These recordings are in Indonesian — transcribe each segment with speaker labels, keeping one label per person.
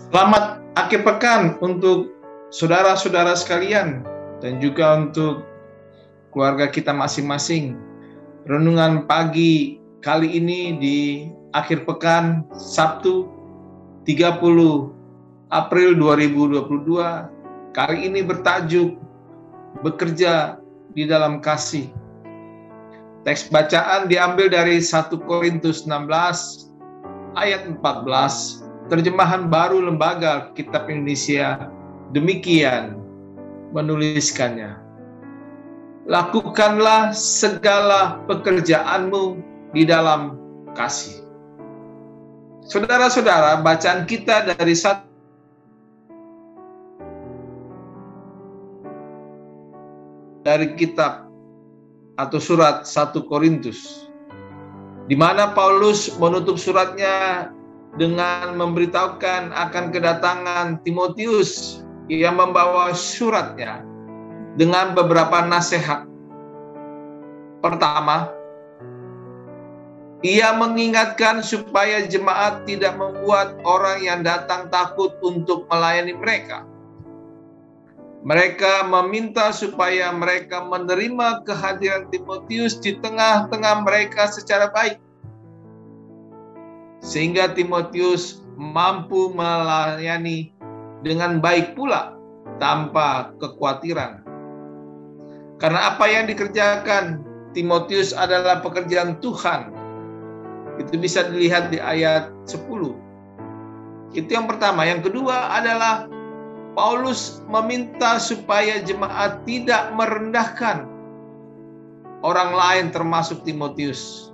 Speaker 1: Selamat akhir pekan untuk saudara-saudara sekalian dan juga untuk keluarga kita masing-masing. Renungan pagi kali ini di akhir pekan Sabtu 30 April 2022 kali ini bertajuk Bekerja di dalam Kasih. Teks bacaan diambil dari 1 Korintus 16 ayat 14, terjemahan baru Lembaga Kitab Indonesia. Demikian menuliskannya. Lakukanlah segala pekerjaanmu di dalam kasih. Saudara-saudara, bacaan kita dari kitab atau surat 1 Korintus, di mana Paulus menutup suratnya dengan memberitahukan akan kedatangan Timotius yang membawa suratnya dengan beberapa nasihat. Pertama, ia mengingatkan supaya jemaat tidak membuat orang yang datang takut untuk melayani mereka. Mereka meminta supaya mereka menerima kehadiran Timotius di tengah-tengah mereka secara baik, sehingga Timotius mampu melayani dengan baik pula tanpa kekhawatiran. Karena apa yang dikerjakan Timotius adalah pekerjaan Tuhan. Itu bisa dilihat di ayat 10. Itu yang pertama. Yang kedua adalah Paulus meminta supaya jemaat tidak merendahkan orang lain termasuk Timotius.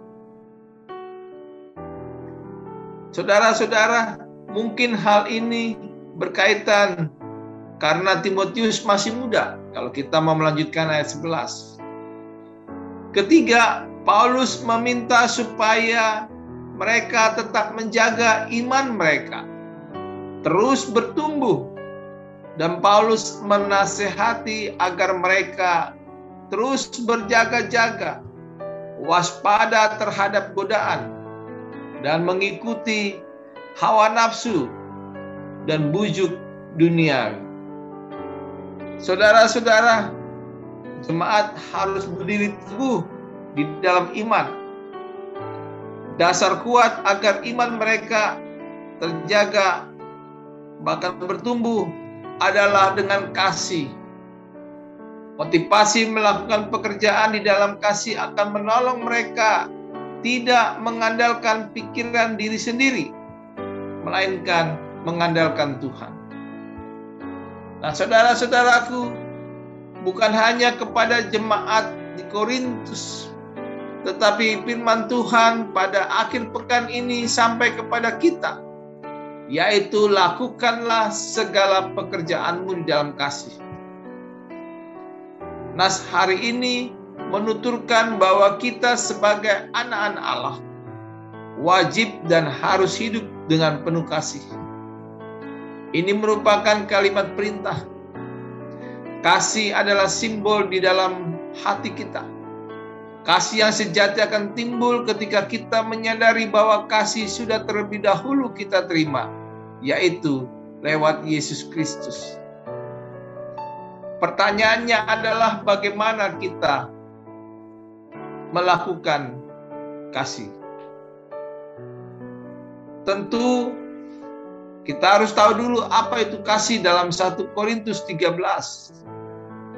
Speaker 1: Saudara-saudara, mungkin hal ini berkaitan karena Timotius masih muda. Kalau kita mau melanjutkan ayat 11. Ketiga, Paulus meminta supaya mereka tetap menjaga iman mereka, terus bertumbuh. Dan Paulus menasihati agar mereka terus berjaga-jaga, waspada terhadap godaan, dan mengikuti hawa nafsu dan bujuk dunia. Saudara-saudara, jemaat harus berdiri teguh di dalam iman. Dasar kuat agar iman mereka terjaga bahkan bertumbuh adalah dengan kasih. Motivasi melakukan pekerjaan di dalam kasih akan menolong mereka tidak mengandalkan pikiran diri sendiri, melainkan mengandalkan Tuhan. Nah, saudara-saudaraku, bukan hanya kepada jemaat di Korintus, tetapi firman Tuhan pada akhir pekan ini sampai kepada kita, yaitu lakukanlah segala pekerjaanmu di dalam kasih. Nas hari ini menuturkan bahwa kita sebagai anak-anak Allah wajib dan harus hidup dengan penuh kasih. Ini merupakan kalimat perintah. Kasih adalah simbol di dalam hati kita. Kasih yang sejati akan timbul ketika kita menyadari bahwa kasih sudah terlebih dahulu kita terima, yaitu lewat Yesus Kristus. Pertanyaannya adalah bagaimana kita melakukan kasih. Tentu kita harus tahu dulu apa itu kasih dalam 1 Korintus 13.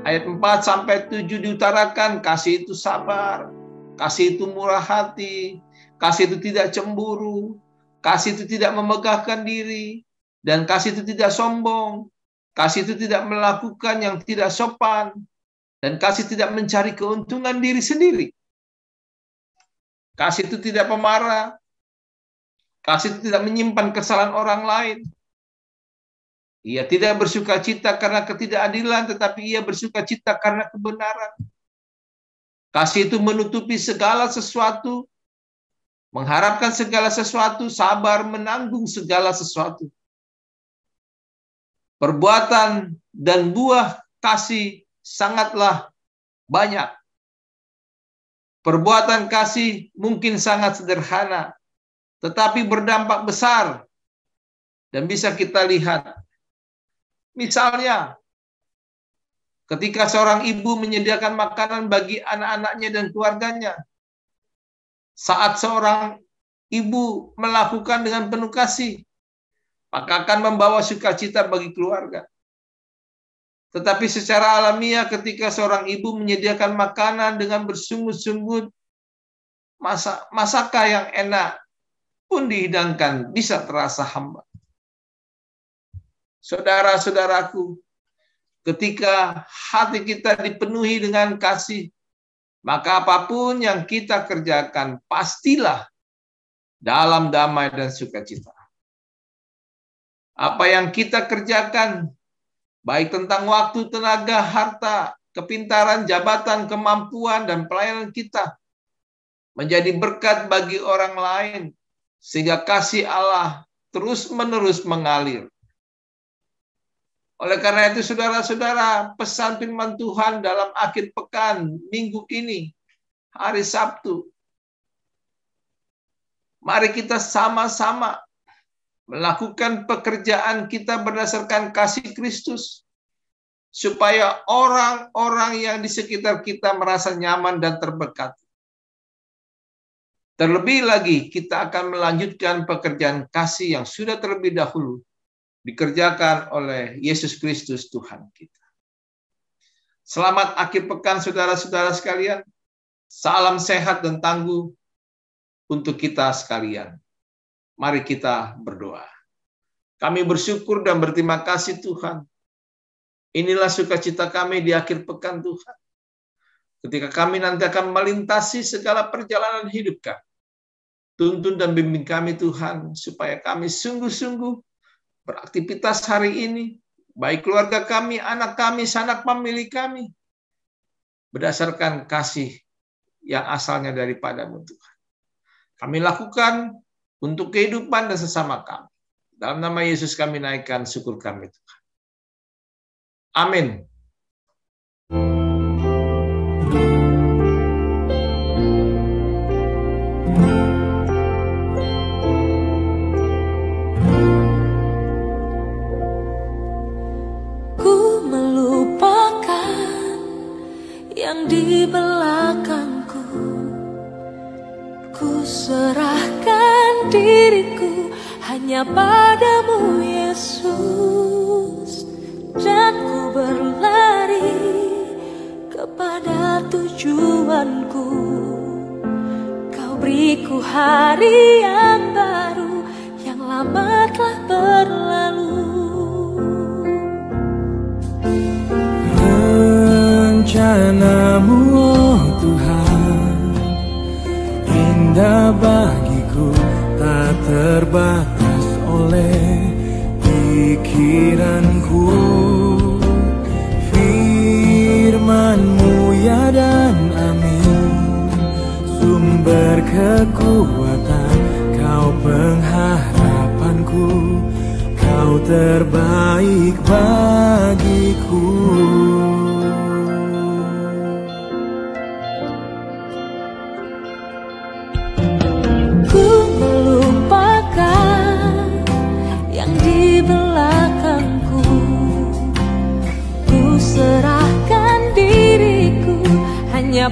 Speaker 1: Ayat 4-7 diutarakan, kasih itu sabar, kasih itu murah hati, kasih itu tidak cemburu, kasih itu tidak memegahkan diri, dan kasih itu tidak sombong, kasih itu tidak melakukan yang tidak sopan, dan kasih tidak mencari keuntungan diri sendiri. Kasih itu tidak pemarah, kasih itu tidak menyimpan kesalahan orang lain. Ia tidak bersuka cita karena ketidakadilan, tetapi ia bersuka cita karena kebenaran. Kasih itu menutupi segala sesuatu, mengharapkan segala sesuatu, sabar menanggung segala sesuatu. Perbuatan dan buah kasih sangatlah banyak. Perbuatan kasih mungkin sangat sederhana, tetapi berdampak besar Dan bisa kita lihat, misalnya ketika seorang ibu menyediakan makanan bagi anak-anaknya dan keluarganya, saat seorang ibu melakukan dengan penuh kasih, maka akan membawa sukacita bagi keluarga. Tetapi secara alamiah ketika seorang ibu menyediakan makanan dengan bersungguh-sungguh, masakan yang enak pun dihidangkan, bisa terasa hambar. Saudara-saudaraku, ketika hati kita dipenuhi dengan kasih, maka apapun yang kita kerjakan pastilah dalam damai dan sukacita. Apa yang kita kerjakan, baik tentang waktu, tenaga, harta, kepintaran, jabatan, kemampuan, dan pelayanan kita, menjadi berkat bagi orang lain, sehingga kasih Allah terus-menerus mengalir. Oleh karena itu, saudara-saudara, pesan firman Tuhan dalam akhir pekan minggu ini, hari Sabtu, mari kita sama-sama melakukan pekerjaan kita berdasarkan kasih Kristus, supaya orang-orang yang di sekitar kita merasa nyaman dan terberkati. Terlebih lagi, kita akan melanjutkan pekerjaan kasih yang sudah terlebih dahulu dikerjakan oleh Yesus Kristus Tuhan kita. Selamat akhir pekan saudara-saudara sekalian. Salam sehat dan tangguh untuk kita sekalian. Mari kita berdoa. Kami bersyukur dan berterima kasih Tuhan. Inilah sukacita kami di akhir pekan Tuhan. Ketika kami nanti akan melintasi segala perjalanan hidup kami. Tuntun dan bimbing kami Tuhan, supaya kami sungguh-sungguh beraktivitas hari ini, baik keluarga kami, anak kami, sanak famili kami, berdasarkan kasih yang asalnya daripada-Mu Tuhan. Kami lakukan untuk kehidupan dan sesama kami. Dalam nama Yesus kami naikkan syukur kami Tuhan. Amin.
Speaker 2: Yang di belakangku, ku serahkan diriku hanya padamu Yesus, dan ku berlari kepada tujuanku. Kau beriku hari yang baru, yang lama telah berlalu.
Speaker 3: Rencana-Mu, oh Tuhan, indah bagiku, tak terbatas oleh pikiranku. Firman-Mu ya dan amin, sumber kekuatan, Kau pengharapanku, Kau terbaik bagiku.
Speaker 2: Serahkan diriku hanya